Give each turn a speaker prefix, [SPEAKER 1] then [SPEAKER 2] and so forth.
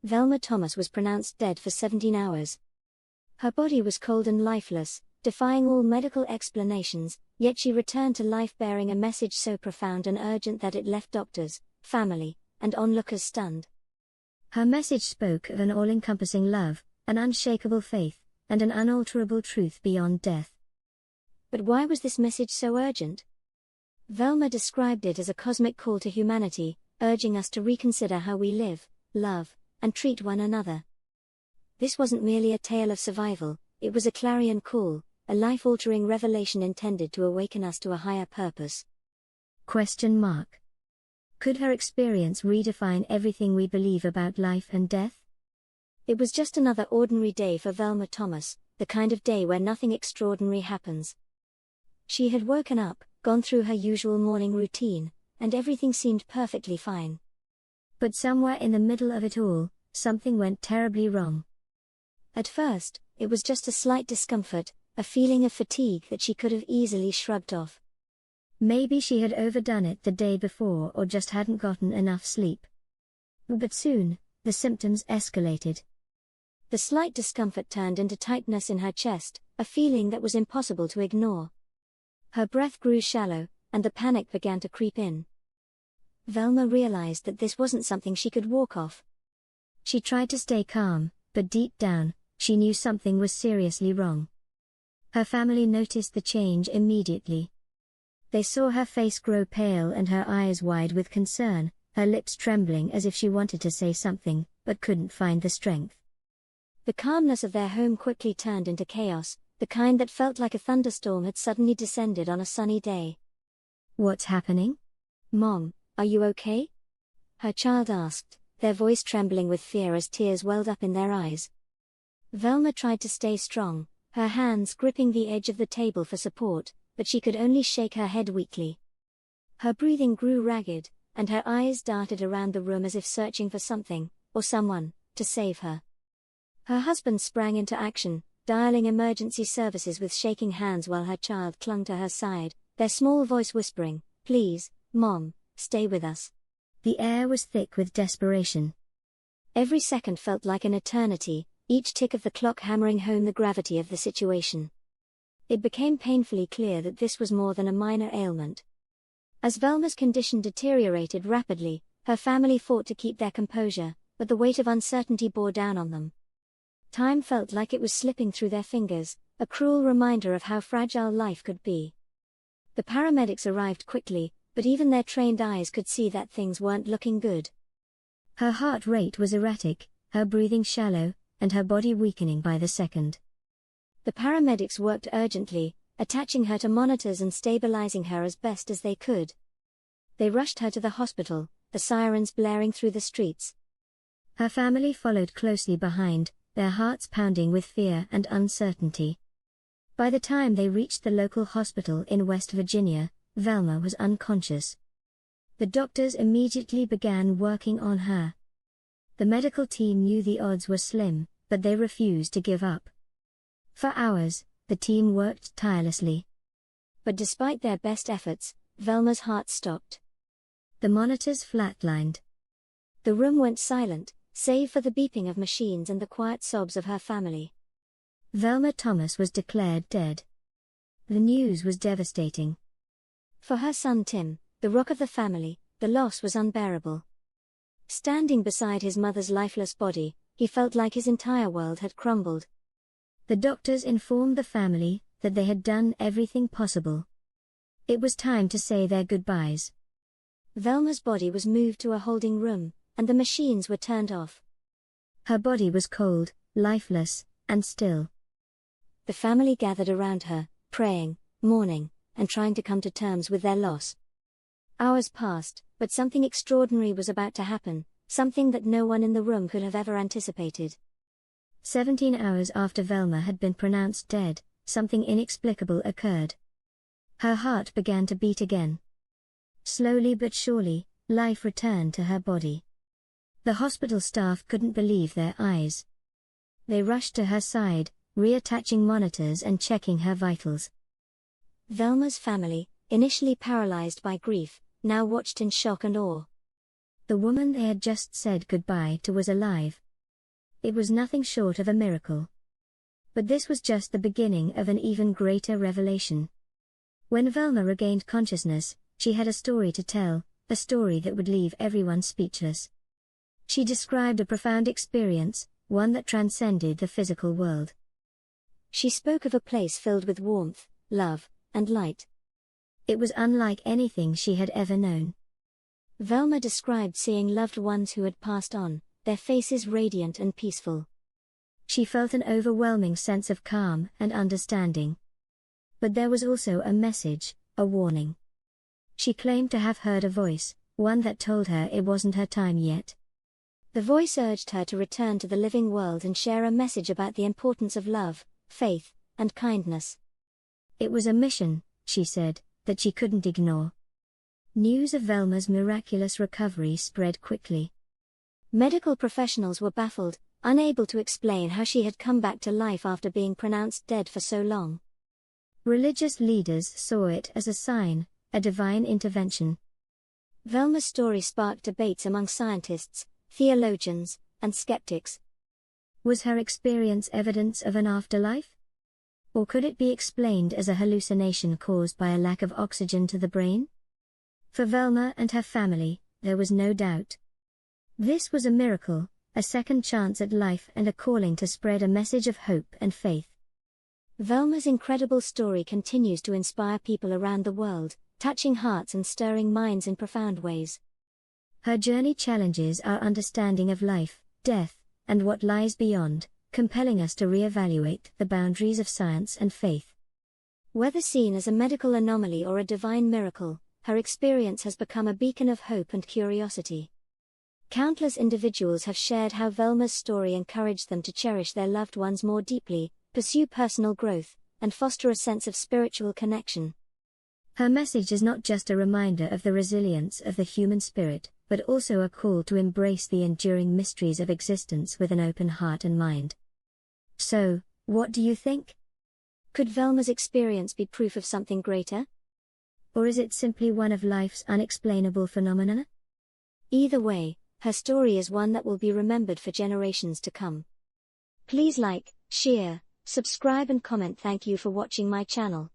[SPEAKER 1] Velma Thomas was pronounced dead for 17 hours. Her body was cold and lifeless, defying all medical explanations, yet she returned to life bearing a message so profound and urgent that it left doctors, family, and onlookers stunned. Her message spoke of an all-encompassing love, an unshakable faith, and an unalterable truth beyond death. But why was this message so urgent? Velma described it as a cosmic call to humanity, urging us to reconsider how we live, love, and treat one another. This wasn't merely a tale of survival, it was a clarion call, a life-altering revelation intended to awaken us to a higher purpose. Could her experience redefine everything we believe about life and death? It was just another ordinary day for Velma Thomas, the kind of day where nothing extraordinary happens. She had woken up, gone through her usual morning routine, and everything seemed perfectly fine. But somewhere in the middle of it all, something went terribly wrong. At first, it was just a slight discomfort, a feeling of fatigue that she could have easily shrugged off. Maybe she had overdone it the day before or just hadn't gotten enough sleep. But soon, the symptoms escalated. The slight discomfort turned into tightness in her chest, a feeling that was impossible to ignore. Her breath grew shallow, and the panic began to creep in. Velma realized that this wasn't something she could walk off. She tried to stay calm, but deep down, she knew something was seriously wrong. Her family noticed the change immediately. They saw her face grow pale and her eyes wide with concern, her lips trembling as if she wanted to say something, but couldn't find the strength. The calmness of their home quickly turned into chaos, the kind that felt like a thunderstorm had suddenly descended on a sunny day. "What's happening? Mom, are you okay?" her child asked, their voice trembling with fear as tears welled up in their eyes. Velma tried to stay strong, her hands gripping the edge of the table for support, but she could only shake her head weakly. Her breathing grew ragged, and her eyes darted around the room as if searching for something, or someone, to save her. Her husband sprang into action, dialing emergency services with shaking hands while her child clung to her side, their small voice whispering, "Please, Mom, stay with us." The air was thick with desperation. Every second felt like an eternity, each tick of the clock hammering home the gravity of the situation. It became painfully clear that this was more than a minor ailment. As Velma's condition deteriorated rapidly, her family fought to keep their composure, but the weight of uncertainty bore down on them. Time felt like it was slipping through their fingers, a cruel reminder of how fragile life could be. The paramedics arrived quickly, but even their trained eyes could see that things weren't looking good. Her heart rate was erratic, her breathing shallow, and her body weakening by the second. The paramedics worked urgently, attaching her to monitors and stabilizing her as best as they could. They rushed her to the hospital, the sirens blaring through the streets. Her family followed closely behind, their hearts pounding with fear and uncertainty. By the time they reached the local hospital in West Virginia, Velma was unconscious. The doctors immediately began working on her. The medical team knew the odds were slim, but they refused to give up. For hours, the team worked tirelessly. But despite their best efforts, Velma's heart stopped. The monitors flatlined. The room went silent, save for the beeping of machines and the quiet sobs of her family. Velma Thomas was declared dead. The news was devastating. For her son Tim, the rock of the family, the loss was unbearable. Standing beside his mother's lifeless body, he felt like his entire world had crumbled. The doctors informed the family that they had done everything possible. It was time to say their goodbyes. Velma's body was moved to a holding room, and the machines were turned off. Her body was cold, lifeless, and still. The family gathered around her, praying, mourning, and trying to come to terms with their loss. Hours passed, but something extraordinary was about to happen, something that no one in the room could have ever anticipated. 17 hours after Velma had been pronounced dead, something inexplicable occurred. Her heart began to beat again. Slowly but surely, life returned to her body. The hospital staff couldn't believe their eyes. They rushed to her side, reattaching monitors and checking her vitals. Velma's family, initially paralyzed by grief, now watched in shock and awe. The woman they had just said goodbye to was alive, It was nothing short of a miracle. But this was just the beginning of an even greater revelation. When Velma regained consciousness, she had a story to tell, a story that would leave everyone speechless. She described a profound experience, one that transcended the physical world. She spoke of a place filled with warmth, love, and light. It was unlike anything she had ever known. Velma described seeing loved ones who had passed on, their faces radiant and peaceful. She felt an overwhelming sense of calm and understanding. But there was also a message, a warning. She claimed to have heard a voice, one that told her it wasn't her time yet. The voice urged her to return to the living world and share a message about the importance of love, faith, and kindness. It was a mission, she said, that she couldn't ignore. News of Velma's miraculous recovery spread quickly. Medical professionals were baffled, unable to explain how she had come back to life after being pronounced dead for so long. Religious leaders saw it as a sign, a divine intervention. Velma's story sparked debates among scientists, theologians, and skeptics. Was her experience evidence of an afterlife? Or could it be explained as a hallucination caused by a lack of oxygen to the brain? For Velma and her family, there was no doubt. This was a miracle, a second chance at life and a calling to spread a message of hope and faith. Velma's incredible story continues to inspire people around the world, touching hearts and stirring minds in profound ways. Her journey challenges our understanding of life, death, and what lies beyond, compelling us to re-evaluate the boundaries of science and faith. Whether seen as a medical anomaly or a divine miracle, her experience has become a beacon of hope and curiosity. Countless individuals have shared how Velma's story encouraged them to cherish their loved ones more deeply, pursue personal growth, and foster a sense of spiritual connection. Her message is not just a reminder of the resilience of the human spirit, but also a call to embrace the enduring mysteries of existence with an open heart and mind. So, what do you think? Could Velma's experience be proof of something greater? Or is it simply one of life's unexplainable phenomena? Either way, her story is one that will be remembered for generations to come. Please like, share, subscribe and comment. Thank you for watching my channel.